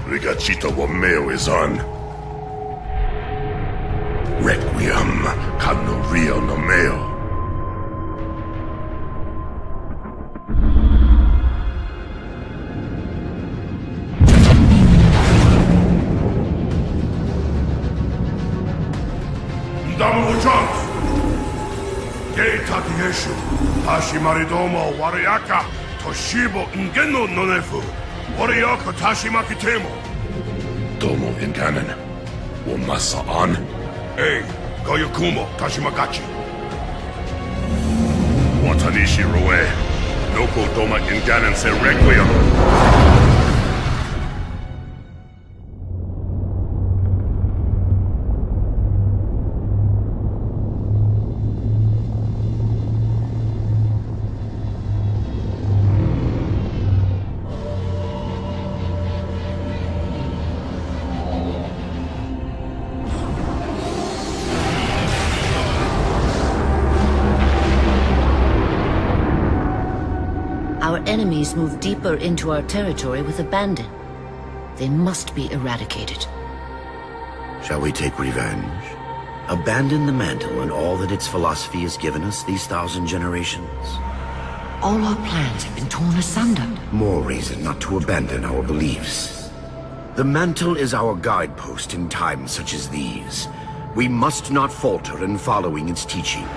Rigachita wo meo is on. Requiem, cogno rio no meo. Damu Jones! Gei Takieshu, Hashimaridomo Wariaka, Toshibo Ngeno Nonefu, Wariaka Tashimakitemo. Domo Inganon, Womasa on. Ei, Goyokumo Tashimagachi. Watanishi Rue, Noko Doma Inganon se Requiem. Our enemies move deeper into our territory with abandon. They must be eradicated. Shall we take revenge? Abandon the mantle and all that its philosophy has given us these 1,000 generations? All our plans have been torn asunder. More reason not to abandon our beliefs. The mantle is our guidepost in times such as these. We must not falter in following its teachings.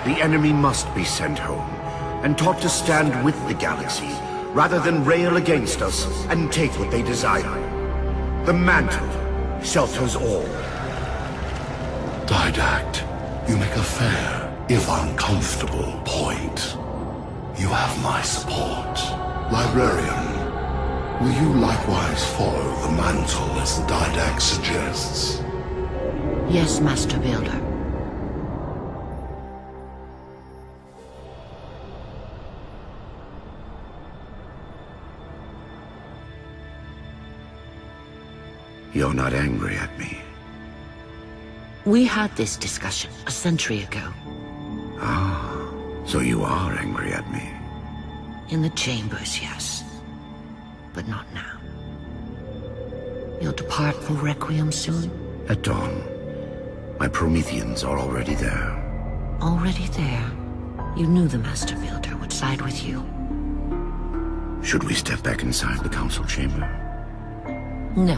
The enemy must be sent home, and taught to stand with the galaxy, rather than rail against us and take what they desire. The mantle shelters all. Didact, you make a fair, if uncomfortable, point. You have my support. Librarian, will you likewise follow the mantle as the Didact suggests? Yes, Master Builder. You're not angry at me. We had this discussion a century ago. Ah, so you are angry at me. In the chambers, yes. But not now. You'll depart for Requiem soon? At dawn. My Prometheans are already there. Already there? You knew the Master Builder would side with you. Should we step back inside the council chamber? No.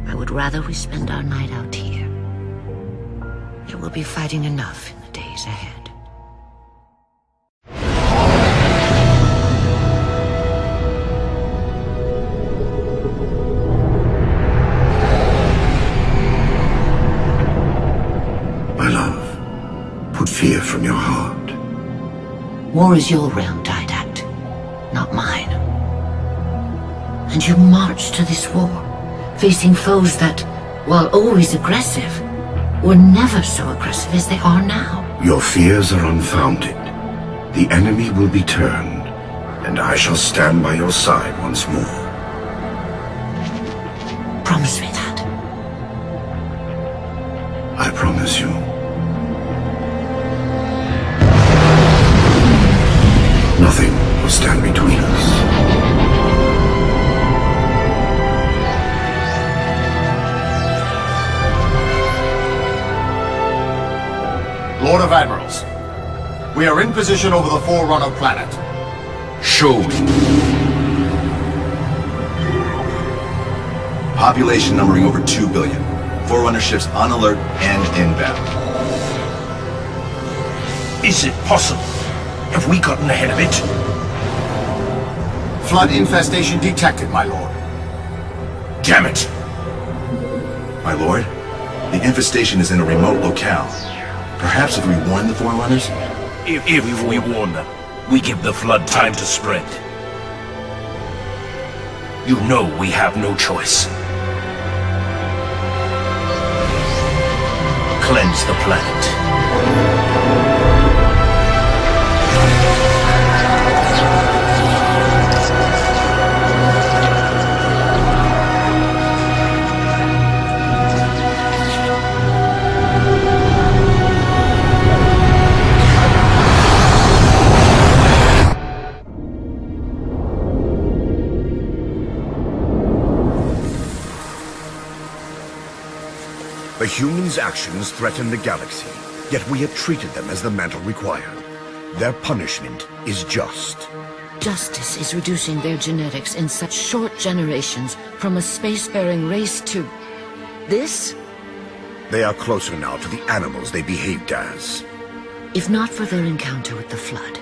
I would rather we spend our night out here. There will be fighting enough in the days ahead. My love, put fear from your heart. War is your realm, Didact, not mine. And you marched to this war, facing foes that, while always aggressive, were never so aggressive as they are now. Your fears are unfounded. The enemy will be turned, and I shall stand by your side once more. Promise me that. I promise you. Nothing will stand between us. Lord of Admirals, we are in position over the Forerunner planet. Show me. Population numbering over 2 billion. Forerunner ships on alert and inbound. Is it possible? Have we gotten ahead of it? Flood infestation detected, my lord. Damn it! My lord, the infestation is in a remote locale. Perhaps if we warn the Forerunners? If we warn them, we give the flood time to spread. You know we have no choice. Cleanse the planet. The humans' actions threaten the galaxy, yet we have treated them as the mantle required. Their punishment is just. Justice is reducing their genetics in such short generations from a spacefaring race to... this? They are closer now to the animals they behaved as. If not for their encounter with the Flood,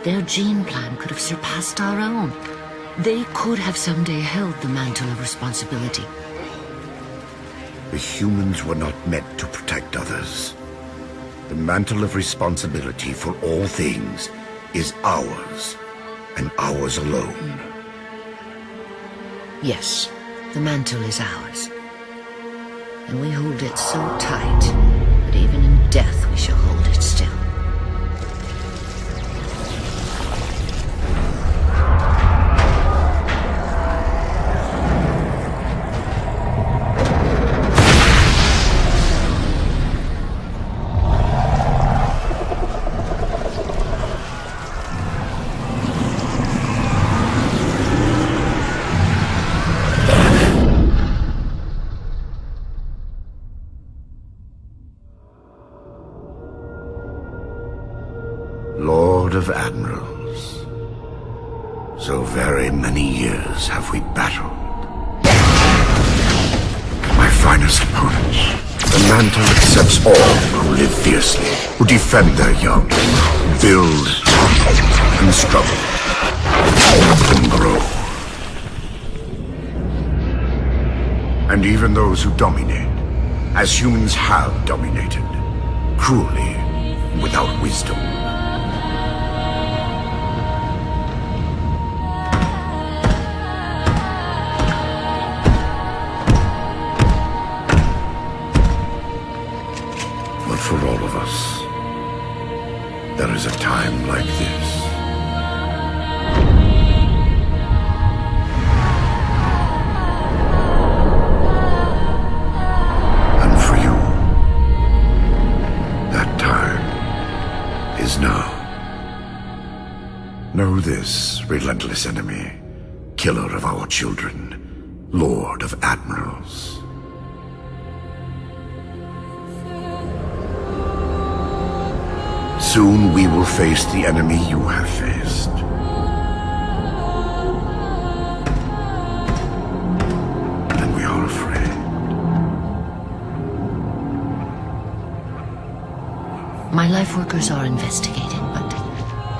their gene plan could have surpassed our own. They could have someday held the mantle of responsibility. The humans were not meant to protect others. The mantle of responsibility for all things is ours, and ours alone. Yes, the mantle is ours. And we hold it so tight that even in death we shall hold it still. Lord of Admirals, so very many years have we battled. My finest opponents, the mantle accepts all who live fiercely, who defend their young, build and struggle, and grow. And even those who dominate, as humans have dominated, cruelly, without wisdom. For all of us, there is a time like this. And for you, that time is now. Know this, relentless enemy, killer of our children, Lord of Admirals. Soon we will face the enemy you have faced. And we are afraid. My life workers are investigating, but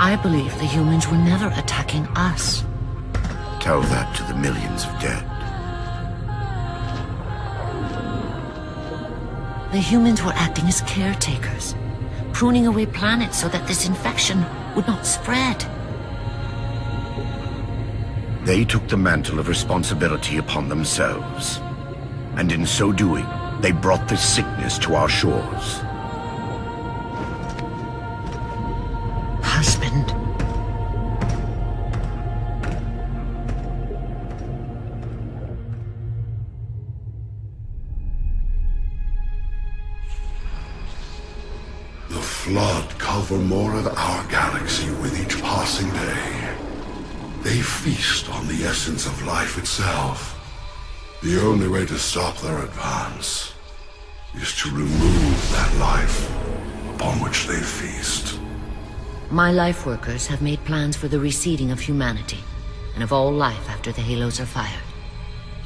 I believe the humans were never attacking us. Tell that to the millions of dead. The humans were acting as caretakers, pruning away planets so that this infection would not spread. They took the mantle of responsibility upon themselves. And in so doing, they brought this sickness to our shores. Husband. The Flood cover more of our galaxy with each passing day. They feast on the essence of life itself. The only way to stop their advance is to remove that life upon which they feast. My life workers have made plans for the reseeding of humanity, and of all life after the halos are fired.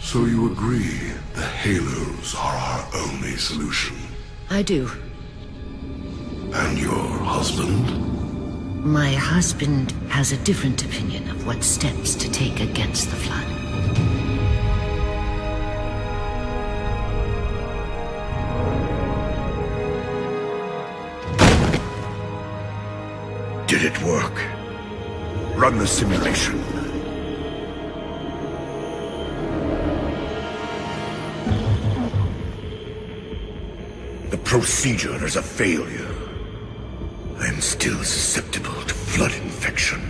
So you agree the halos are our only solution? I do. And your husband? My husband has a different opinion of what steps to take against the Flood. Did it work? Run the simulation. The procedure is a failure. I am still susceptible to Flood infection.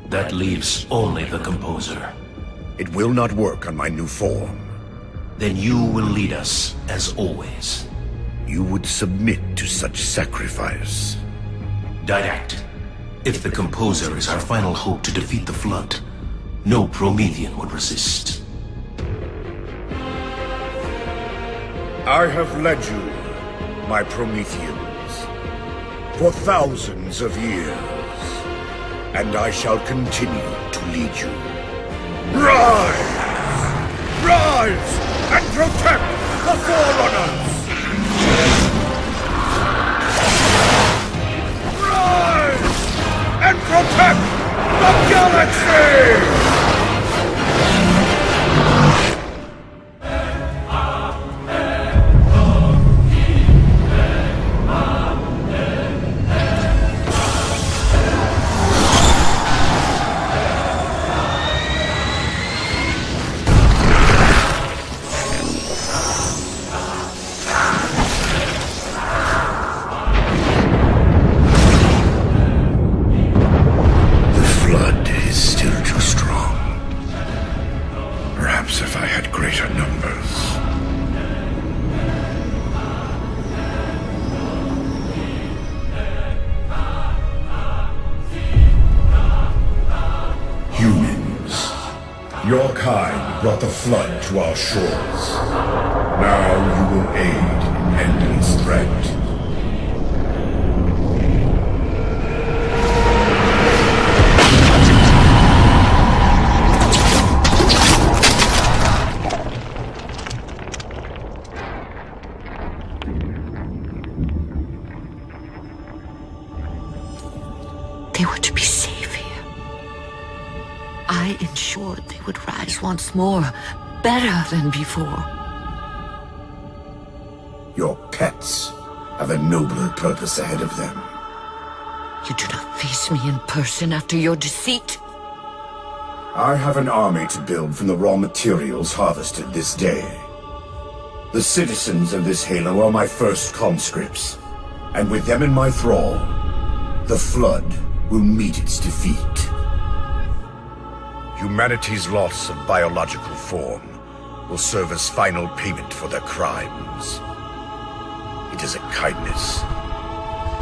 That leaves only the Composer. It will not work on my new form. Then you will lead us, as always. You would submit to such sacrifice. Didact. If the Composer is our final hope to defeat the Flood, no Promethean would resist. I have led you, my Prometheans, for thousands of years, and I shall continue to lead you. Rise! Rise and protect the Forerunners! Rise and protect the galaxy! Your kind brought the flood to our shores. Now you will aid in ending its threat. They were to be safe here. I ensured they would rise once more, better than before. Your pets have a nobler purpose ahead of them. You do not face me in person after your deceit. I have an army to build from the raw materials harvested this day. The citizens of this Halo are my first conscripts, and with them in my thrall, the Flood will meet its defeat. Humanity's loss of biological form will serve as final payment for their crimes. It is a kindness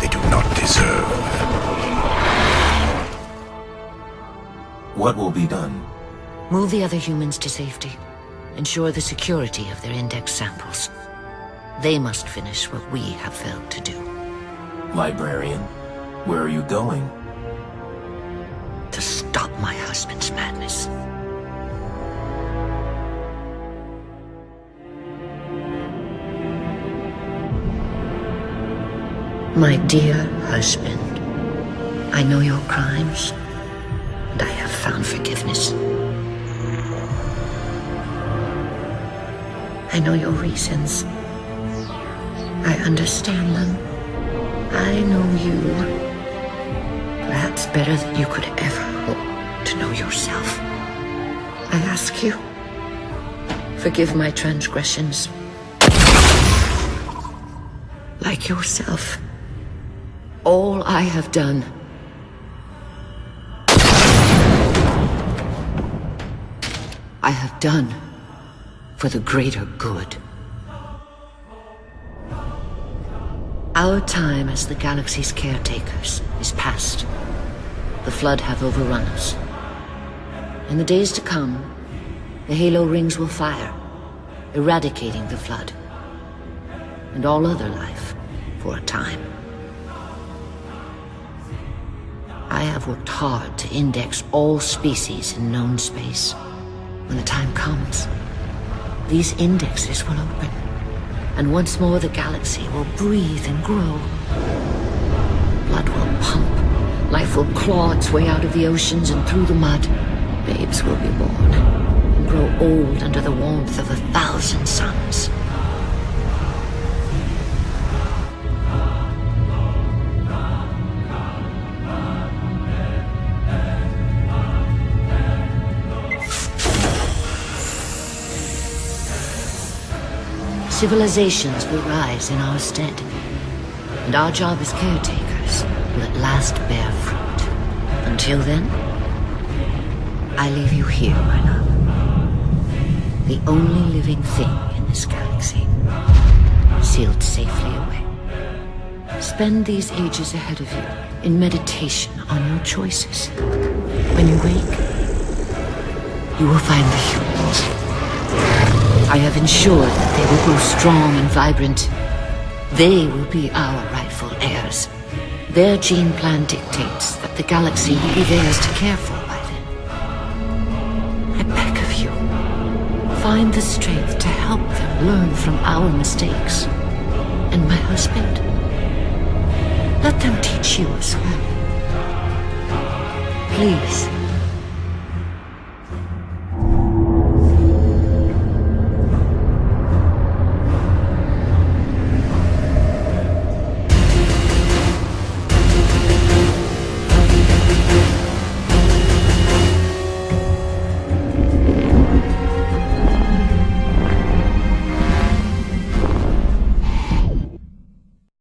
they do not deserve. What will be done? Move the other humans to safety. Ensure the security of their index samples. They must finish what we have failed to do. Librarian, where are you going? To stop my husband's madness. My dear husband, I know your crimes, and I have found forgiveness. I know your reasons. I understand them. I know you. Perhaps better than you could ever hope to know yourself. I ask you, forgive my transgressions. Like yourself, all I have done I have done for the greater good. Our time as the galaxy's caretakers is past. The Flood have overrun us. In the days to come, the Halo rings will fire, eradicating the Flood and all other life for a time. I have worked hard to index all species in known space. When the time comes, these indexes will open, and once more the galaxy will breathe and grow. Blood will pump, life will claw its way out of the oceans and through the mud. Babes will be born and grow old under the warmth of 1,000 suns. Civilizations will rise in our stead, and our job as caretakers will at last bear fruit. Until then, I leave you here, my love. The only living thing in this galaxy, sealed safely away. Spend these ages ahead of you in meditation on your choices. When you wake, you will find the humans I have ensured that they will grow strong and vibrant. They will be our rightful heirs. Their gene plan dictates that the galaxy will be theirs to care for by then. I beg of you, find the strength to help them learn from our mistakes. And my husband, let them teach you as well. Please.